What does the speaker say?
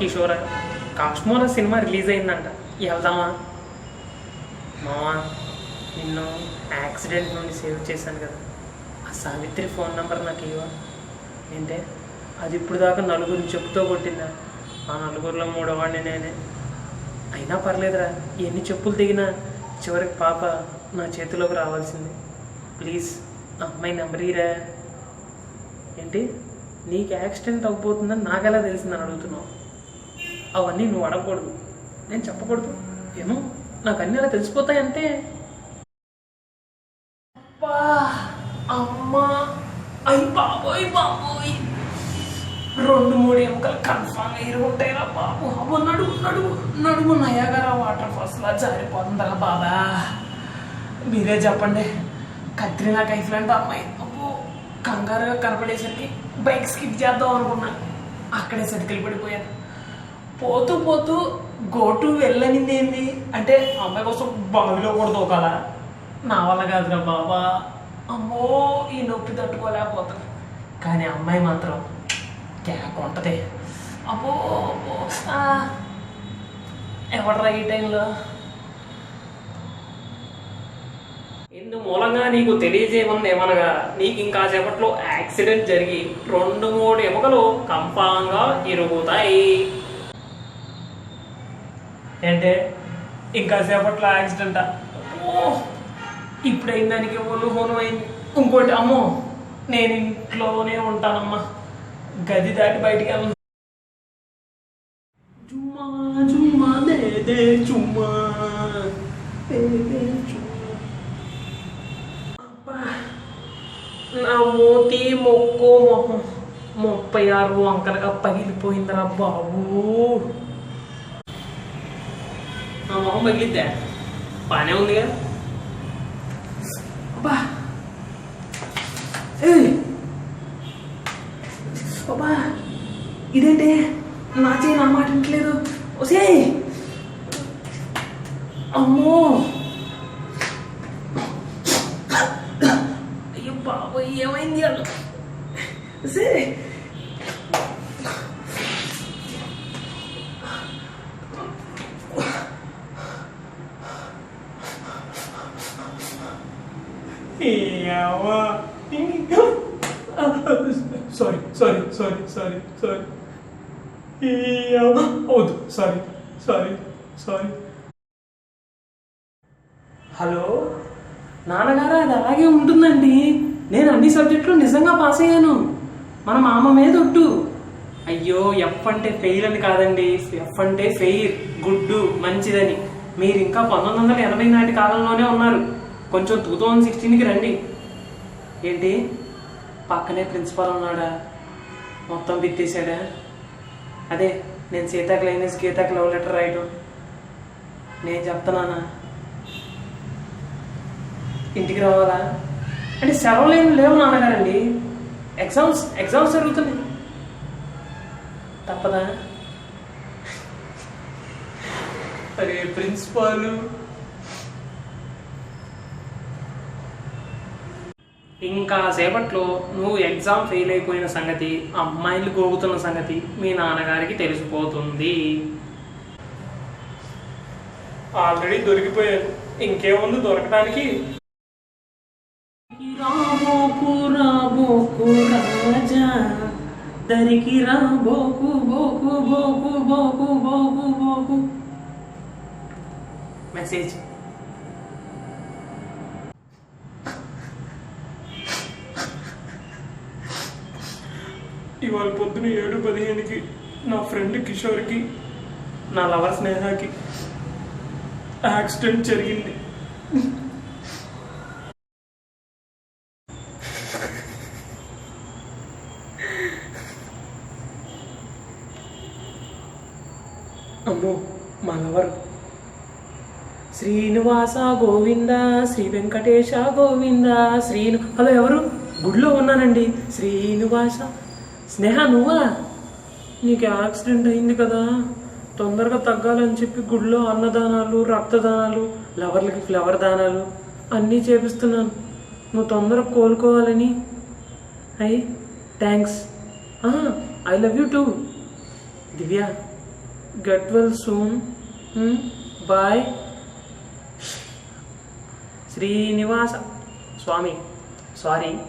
కిషోరా, కాస్మోరా cinema release అయిందంట, వెళ్దామా? మావా, నిన్ను యాక్సిడెంట్ నుండి సేవ్ చేశాను కదా, ఆ సావిత్రి ఫోన్ నెంబర్ నాకు ఇవ్వ. ఏంటే అది ఇప్పుడు దాకా నలుగురిని చెప్పుతో కొట్టిందా? ఆ నలుగురిలో మూడోవాడిని నేనే. అయినా పర్లేదురా, ఎన్ని చెప్పులు దిగినా చివరికి పాప నా చేతిలోకి రావాల్సింది. ప్లీజ్ ఆ అమ్మాయి నెంబర్ ఇరా. ఏంటి, నీకు యాక్సిడెంట్ అవ్వబోతుందని నాకెలా తెలిసిందని అడుగుతున్నావు? అవన్నీ నువ్వు అడగకూడదు, నేను చెప్పకూడదు. ఏమో నాకు అన్నీ అలా తెలిసిపోతాయి అంతే. అబ్బా అమ్మా, అయ్యి బాబోయ్ బాబోయ్, 2-3 ఎముకలు కన్ఫామ్ ఎరుగుంటాయిరా బాబు. అబ్బో నడుము నయాగరా వాటర్ ఫాల్స్ లా జారిపోతుందరా బాబా. మీరే చెప్పండి. కత్రినా కైఫ్ లాంటి అమ్మాయి అబ్బో కంగారుగా కనపడేసరికి బైక్ స్కిప్ చేద్దాం అనుకున్నాను, అక్కడే సతికిలు పడిపోయాను. పోతూ పోతూ గోటు వెళ్ళనింది ఏంది అంటే అమ్మాయి కోసం బావిలో కూడా దూకాలా? నా వల్ల కాదురా బాబా. అమ్మో ఈ నొప్పి తట్టుకోలేకపోతాను. కానీ అమ్మాయి మాత్రం కేక ఉంటుంది. అబ్బో ఎవడరా ఈ టైంలో? ఇందు మూలంగా నీకు తెలియజేయమని ఏమనగా, నీకు ఇంకా సేపట్లో యాక్సిడెంట్ జరిగి 2-3 ఎముకలు కంపాంగా ఇరుగుతాయి. అంటే ఇంకా సేపట్లో యాక్సిడెంటా? ఇప్పుడైన దానికి ఒళ్ళు హోనం అయింది. ఇంకోటి, అమ్మో నేను ఇంట్లోనే ఉంటానమ్మా, గది దాటి బయటికి వెళ్ళను. చుమ్మా చుమ్మా దేదే చుమ్మా దేదే చుమ్మా. అబ్బా, నా మూతి మొక్కు మొహం 36 వంకలుగా పగిలిపోయిందిరా బాబు. నా మొహం పగిలిద్దా? బాగానే ఉందిగా. అబ్బా అబ్బా, ఇదేంటి నా చేయి నా మాట వింటలేదు. ఒసే అమ్మో, అయ్యో బాబోయ్, ఏమైంది? ఒసే సారీ. హలో నాన్నగారు, అది అలాగే ఉంటుందండి. నేను అన్ని సబ్జెక్టులు నిజంగా పాస్ అయ్యాను. మన మామ మీద ఒట్టు. అయ్యో, ఎఫ్ అంటే ఫెయిల్ అని కాదండి, ఎఫ్ అంటే ఫెయిర్, గుడ్డు, మంచిదని. మీరు ఇంకా 1980 నాటి కాలంలోనే ఉన్నారు. కొంచెం 2016కి రండి. ఏంటి, పక్కనే ప్రిన్సిపాల్ ఉన్నాడా? మొత్తం బిత్తేసాడా? అదే నేను సీతాకి లైనేసి గీతాకి లవ్ లెటర్ రాయడం. నేను చెప్తున్నానా? ఇంటికి రావాలా అంటే సెలవులు ఏమి లేవు నాన్నగారండి, ఎగ్జామ్స్ జరుగుతున్నాయి. తప్పదా? అరే ప్రిన్సిపాల్, ఇంకా సేపట్లో నువ్వు ఎగ్జామ్ ఫెయిల్ అయిపోయిన సంగతి, అమ్మాయిలు గోగుతున్న సంగతి మీ నాన్నగారికి తెలిసిపోతుంది. ఆల్రెడీ దొరికిపోయాను, ఇంకేముంది దొరకడానికి. రాబోకు రాబోకు రాజా, దరికి రాబోకు బోకు బోకు బోకు బోకు బోకు. మెసేజ్. ఇవాళ పొద్దున 7:15కి నా ఫ్రెండ్ కిషోర్కి, నా లవర్ స్నేహకి యాక్సిడెంట్ జరిగింది. అమ్మో, మా లవర్. శ్రీనివాస గోవింద, శ్రీ వెంకటేశ గోవింద, హలో, ఎవరు? గుడిలో ఉన్నానండి. శ్రీనివాస. స్నేహ, నువ్వా? నీకు యాక్సిడెంట్ అయింది కదా, తొందరగా తగ్గాలని చెప్పి గుడిలో అన్నదానాలు, రక్తదానాలు, లవర్లకి ఫ్లవర్ దానాలు అన్నీ చేపిస్తున్నాను. నువ్వు తొందరగా కోలుకోవాలని. Thanks. I love you too. Divya, get well soon. Bye. Srinivasa Swami. Sorry.